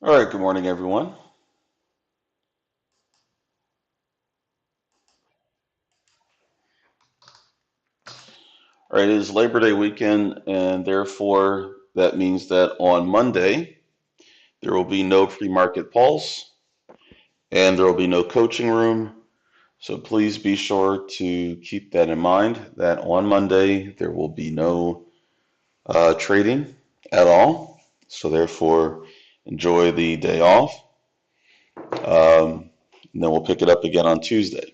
All right, good morning, everyone. All right, it is Labor Day weekend, and therefore that means that on Monday there will be no pre-market pulse and there will be no coaching room. So please be sure to keep that in mind that on Monday there will be no trading at all. So therefore, enjoy the day off. And then we'll pick it up again on Tuesday.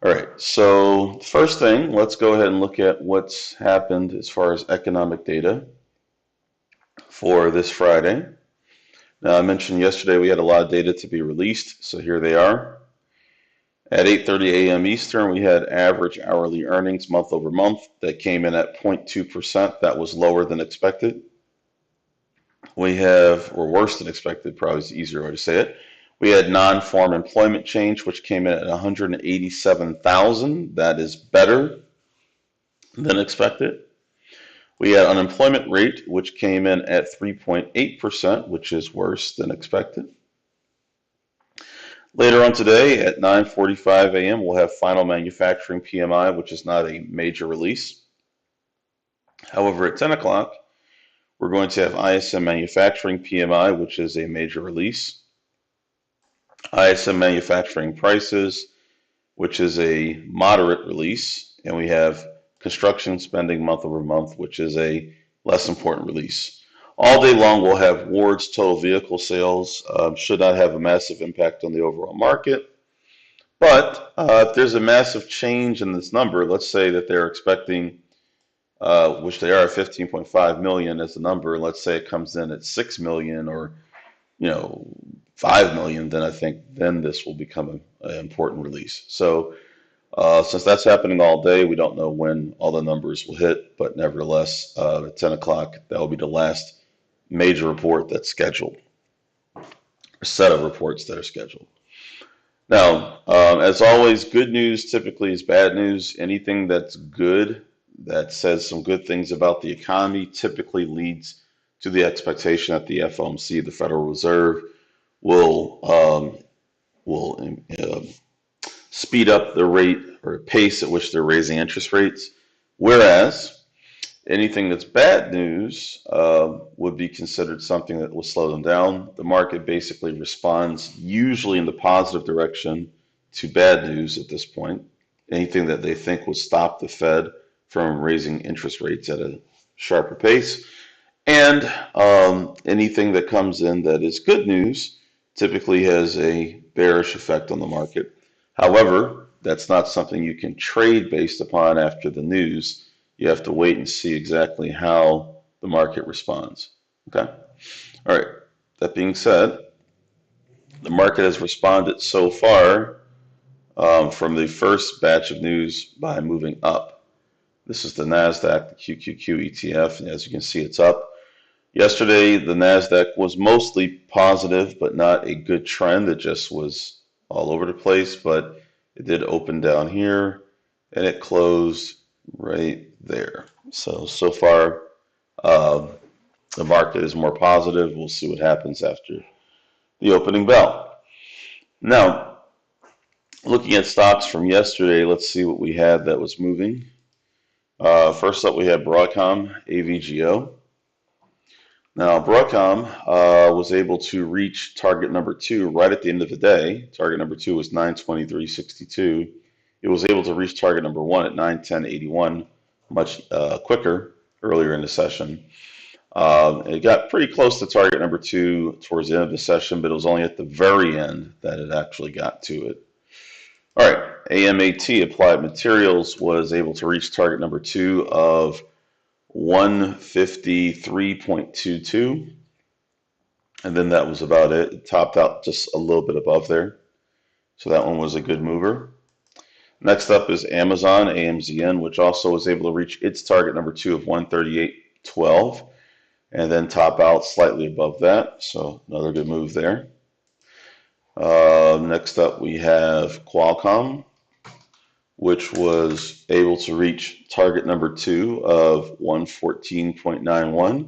All right, so first thing, let's go ahead and look at what's happened as far as economic data for this Friday. Now, I mentioned yesterday we had a lot of data to be released, so here they are. At 8:30 a.m. Eastern, we had average hourly earnings month over month that came in at 0.2%. That was lower than expected. We have, or worse than expected, probably is the easier way to say it. We had non-farm employment change, which came in at 187,000. That is better than expected. We had unemployment rate, which came in at 3.8%, which is worse than expected. Later on today at 9:45 a.m., we'll have final manufacturing PMI, which is not a major release. However, at 10 o'clock, we're going to have ISM manufacturing PMI, which is a major release. ISM manufacturing prices, which is a moderate release. And we have construction spending month over month, which is a less important release. All day long, we'll have Ward's total vehicle sales. Should not have a massive impact on the overall market. But if there's a massive change in this number, let's say that they're expecting, which they are, 15.5 million as the number. Let's say it comes in at 6 million or 5 million, then I think then this will become an important release. So since that's happening all day, we don't know when all the numbers will hit, but nevertheless, at 10 o'clock, that will be the last major report that's scheduled, a set of reports that are scheduled. Now, as always, good news typically is bad news. Anything that's good, that says some good things about the economy, typically leads to the expectation that the FOMC, the Federal Reserve, will speed up the rate or pace at which they're raising interest rates. Whereas anything that's bad news would be considered something that will slow them down. The market basically responds usually in the positive direction to bad news at this point. Anything that they think will stop the Fed from raising interest rates at a sharper pace. And anything that comes in that is good news typically has a bearish effect on the market. However, that's not something you can trade based upon after the news. You have to wait and see exactly how the market responds. Okay? All right. That being said, the market has responded so far from the first batch of news by moving up. This is the NASDAQ, the QQQ ETF, and as you can see, it's up. Yesterday, the NASDAQ was mostly positive, but not a good trend. It just was all over the place, but it did open down here, and it closed right there. So far, the market is more positive. We'll see what happens after the opening bell. Now, looking at stocks from yesterday, let's see what we had that was moving. First up, we had Broadcom, AVGO. Now, Broadcom was able to reach target number 2 right at the end of the day. Target number 2 was 923.62. It was able to reach target number 1 at 910.81 much quicker earlier in the session. It got pretty close to target number 2 towards the end of the session, but it was only at the very end that it actually got to it. All right, AMAT, Applied Materials, was able to reach target number 2 of 153.22, and then that was about it. It topped out just a little bit above there, so that one was a good mover. Next up is Amazon, AMZN, which also was able to reach its target number 2 of 138.12, and then top out slightly above that, so another good move there. Next up we have Qualcomm, which was able to reach target number 2 of 114.91.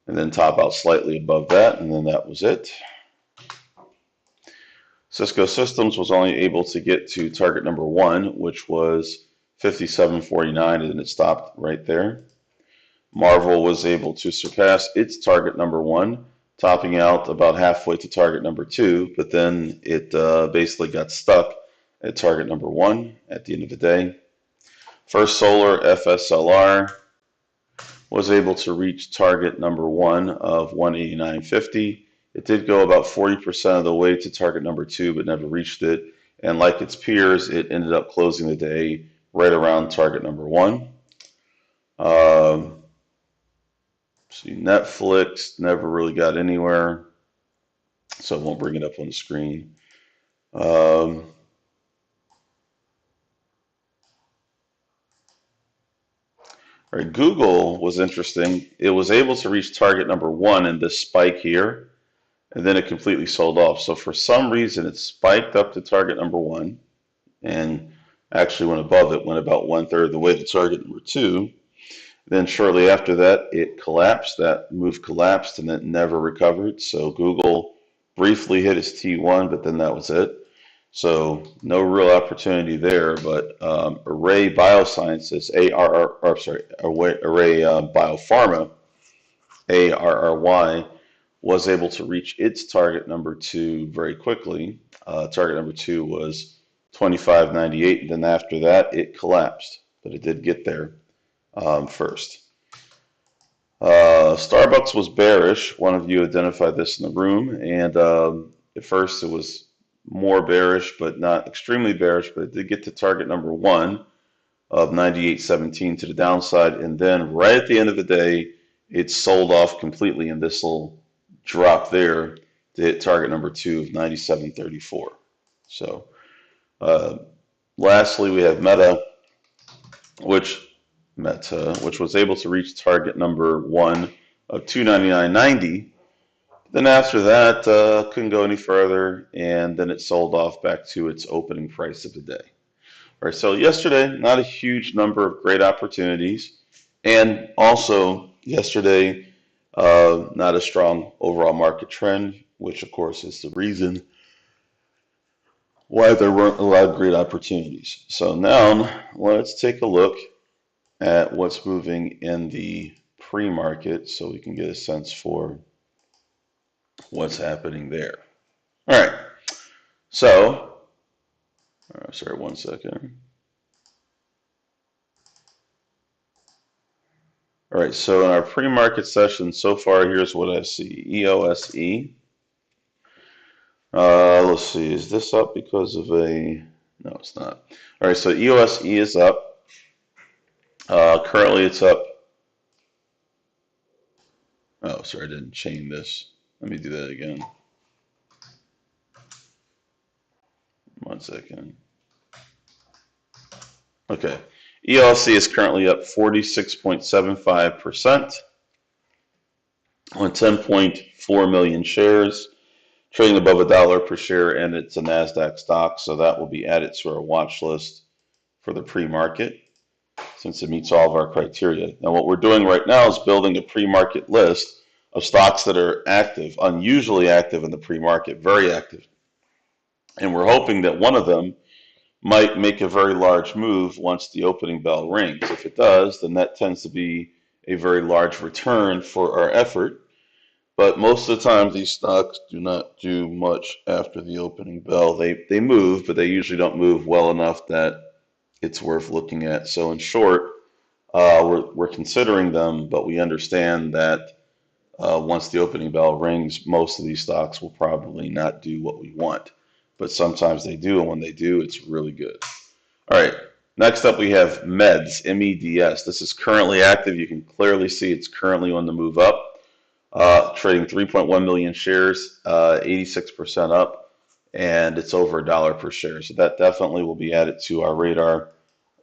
and then top out slightly above that, and then that was it. Cisco Systems was only able to get to target number 1, which was 57.49, and it stopped right there. Marvel was able to surpass its target number 1, topping out about halfway to target number 2, but then it basically got stuck at target number 1 at the end of the day. First Solar FSLR was able to reach target number 1 of 189.50. It did go about 40% of the way to target number 2, but never reached it. And like its peers, it ended up closing the day right around target number 1. See, Netflix never really got anywhere, so I won't bring it up on the screen. All right, Google was interesting. It was able to reach target number 1 in this spike here, and then it completely sold off. So for some reason, it spiked up to target number 1 and actually went above it, went about 1/3 of the way to target number 2. Then shortly after that, it collapsed. That move collapsed and it never recovered. So Google briefly hit its T1, but then that was it. So no real opportunity there. But Array Biosciences, Array Biopharma, ARRY, was able to reach its target number 2 very quickly. Target number 2 was 25.98, and then after that, it collapsed. But it did get there first. Starbucks was bearish. One of you identified this in the room, and at first it was more bearish, but not extremely bearish, but it did get to target number 1 of 98.17 to the downside, and then right at the end of the day, it sold off completely in this little drop there to hit target number 2 of 97.34. So lastly, we have Meta, which was able to reach target number 1 of 299.90. Then after that, couldn't go any further, and then it sold off back to its opening price of the day. All right, so yesterday, not a huge number of great opportunities, and also yesterday, not a strong overall market trend, which of course is the reason why there weren't a lot of great opportunities. So now let's take a look at what's moving in the pre-market so we can get a sense for what's happening there. All right, so, sorry, 1 second. All right, so in our pre-market session so far, here's what I see. EOSE. Let's see, is this up because of a, no, it's not. All right, so EOSE is up. Currently it's up. Oh, sorry, I didn't chain this. Let me do that again. 1 second. Okay. ELC is currently up 46.75% on 10.4 million shares, trading above $1 per share, and it's a NASDAQ stock, so that will be added to our watch list for the pre-market since it meets all of our criteria. Now, what we're doing right now is building a pre-market list of stocks that are active, unusually active in the pre-market, very active. And we're hoping that one of them might make a very large move once the opening bell rings. If it does, then that tends to be a very large return for our effort. But most of the time, these stocks do not do much after the opening bell. They move, but they usually don't move well enough that it's worth looking at. So in short, we're considering them, but we understand that once the opening bell rings, most of these stocks will probably not do what we want. But sometimes they do, and when they do, it's really good. All right, next up we have MEDS, M-E-D-S. This is currently active. You can clearly see it's currently on the move up, trading 3.1 million shares, 86% up, and it's over $1 per share. So that definitely will be added to our radar,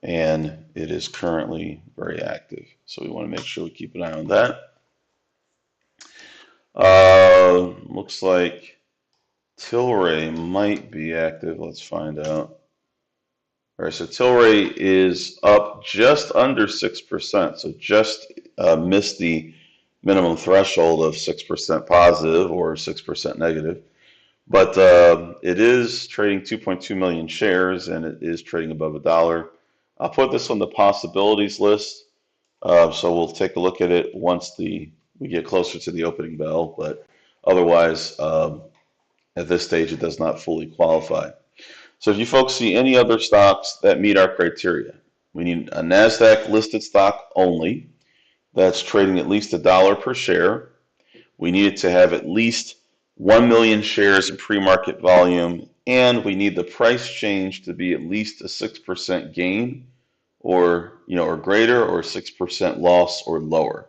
and it is currently very active. So we want to make sure we keep an eye on that. Looks like Tilray might be active. Let's find out. All right, so Tilray is up just under 6%, so just missed the minimum threshold of 6% positive or 6% negative. But it is trading 2.2 million shares, and it is trading above $1. I'll put this on the possibilities list, so we'll take a look at it once we get closer to the opening bell. But otherwise, at this stage, it does not fully qualify. So if you folks see any other stocks that meet our criteria, we need a NASDAQ listed stock only that's trading at least $1 per share. We need it to have at least 1 million shares in pre-market volume, and we need the price change to be at least a 6% gain or greater, or 6% loss or lower.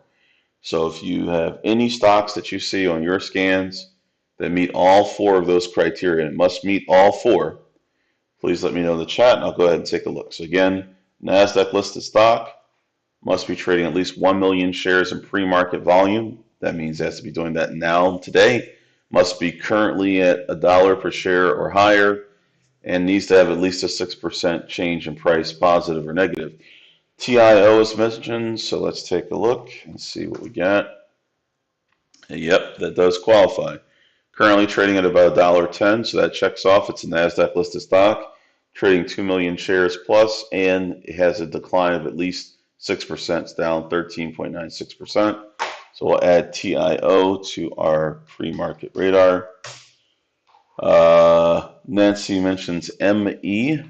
So if you have any stocks that you see on your scans that meet all four of those criteria, and it must meet all four, please let me know in the chat and I'll go ahead and take a look. So again, NASDAQ listed stock must be trading at least 1 million shares in pre-market volume. That means it has to be doing that now, today. Must be currently at $1 per share or higher, and needs to have at least a 6% change in price, positive or negative. TIO is mentioned, so let's take a look and see what we got. Yep, that does qualify. Currently trading at about $1.10, so that checks off. It's a NASDAQ listed stock, trading 2 million shares plus, and it has a decline of at least 6%. It's down 13.96%. So we'll add TIO to our pre-market radar. Nancy mentions ME.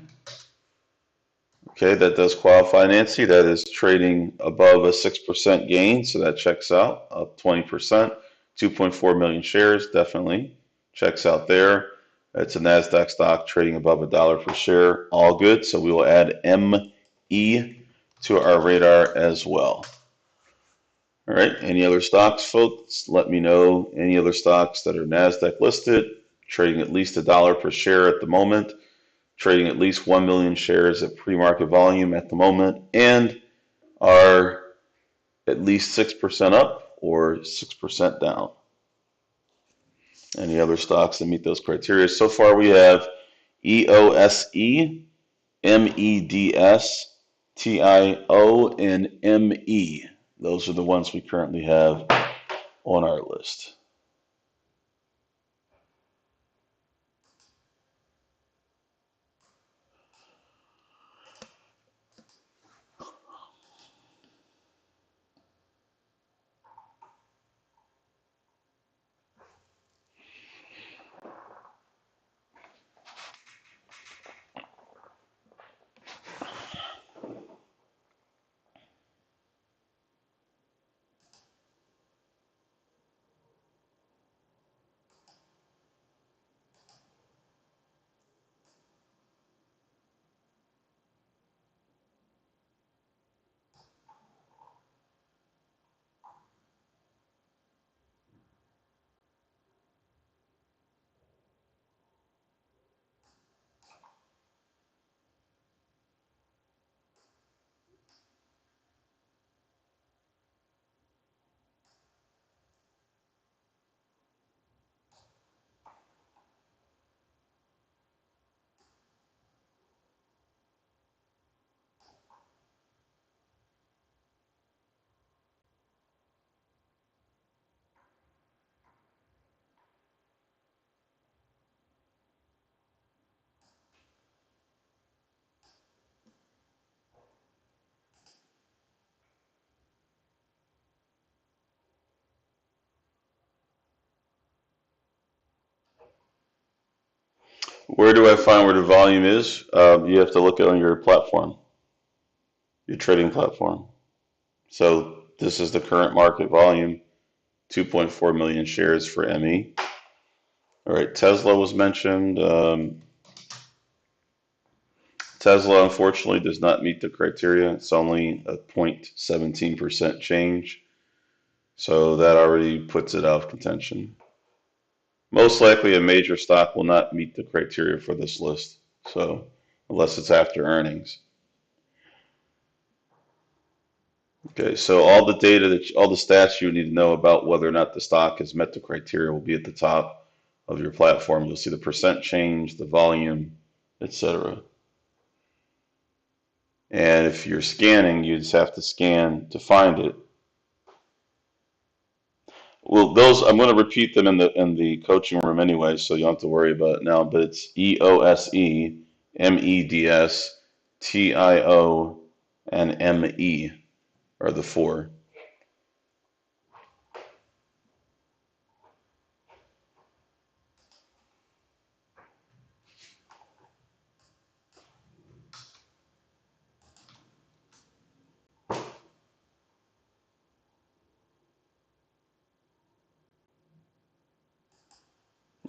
Okay, that does qualify, Nancy. That is trading above a 6% gain, so that checks out, up 20%. 2.4 million shares, definitely checks out there. It's a NASDAQ stock trading above $1 per share, all good. So we will add ME to our radar as well. All right, any other stocks, folks? Let me know any other stocks that are NASDAQ listed, trading at least $1 per share at the moment, trading at least 1 million shares at pre-market volume at the moment, and are at least 6% up or 6% down. Any other stocks that meet those criteria? So far we have EOSE, MEDS, TIO, and ME. Those are the ones we currently have on our list. Where do I find where the volume is? You have to look on your platform, your trading platform. So this is the current market volume, 2.4 million shares for ME. All right, Tesla was mentioned. Tesla, unfortunately, does not meet the criteria. It's only a 0.17% change. So that already puts it out of contention. Most likely a major stock will not meet the criteria for this list. So unless it's after earnings. Okay, so all the data, all the stats you need to know about whether or not the stock has met the criteria will be at the top of your platform. You'll see the percent change, the volume, etc. And if you're scanning, you just have to scan to find it. Well, those I'm going to repeat them in the coaching room anyway, so you don't have to worry about it now. But it's EOSEMEDS, TIO, and ME are the four.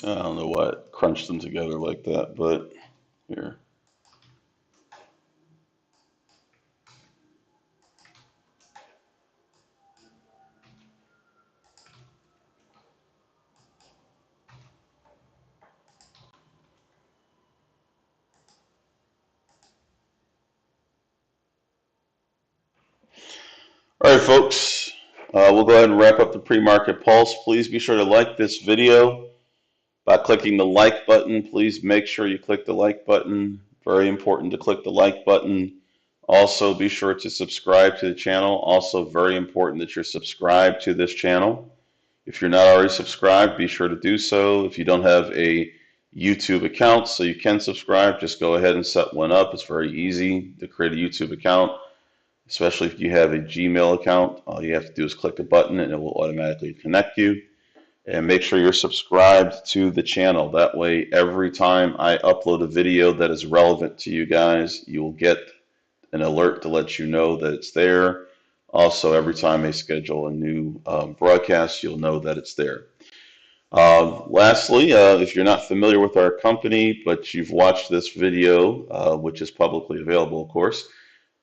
I don't know what crunched them together like that, but here. All right, folks. We'll go ahead and wrap up the pre-market pulse. Please be sure to like this video by clicking the like button. Please make sure you click the like button. Very important to click the like button. Also, be sure to subscribe to the channel. Also, very important that you're subscribed to this channel. If you're not already subscribed, be sure to do so. If you don't have a YouTube account so you can subscribe, just go ahead and set one up. It's very easy to create a YouTube account, especially if you have a Gmail account. All you have to do is click a button and it will automatically connect you. And make sure you're subscribed to the channel. That way, every time I upload a video that is relevant to you guys, you will get an alert to let you know that it's there. Also, every time I schedule a new broadcast, you'll know that it's there. Lastly, if you're not familiar with our company, but you've watched this video, which is publicly available, of course,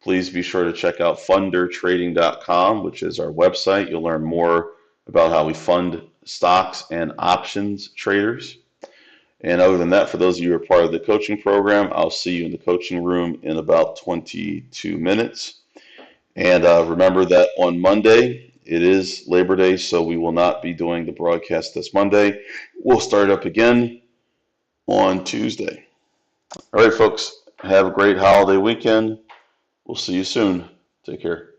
please be sure to check out fundertrading.com, which is our website. You'll learn more about how we fund stocks and options traders. And other than that, for those of you who are part of the coaching program, I'll see you in the coaching room in about 22 minutes. And remember that on Monday, it is Labor Day, so we will not be doing the broadcast this Monday. We'll start up again on Tuesday. All right, folks, have a great holiday weekend. We'll see you soon. Take care.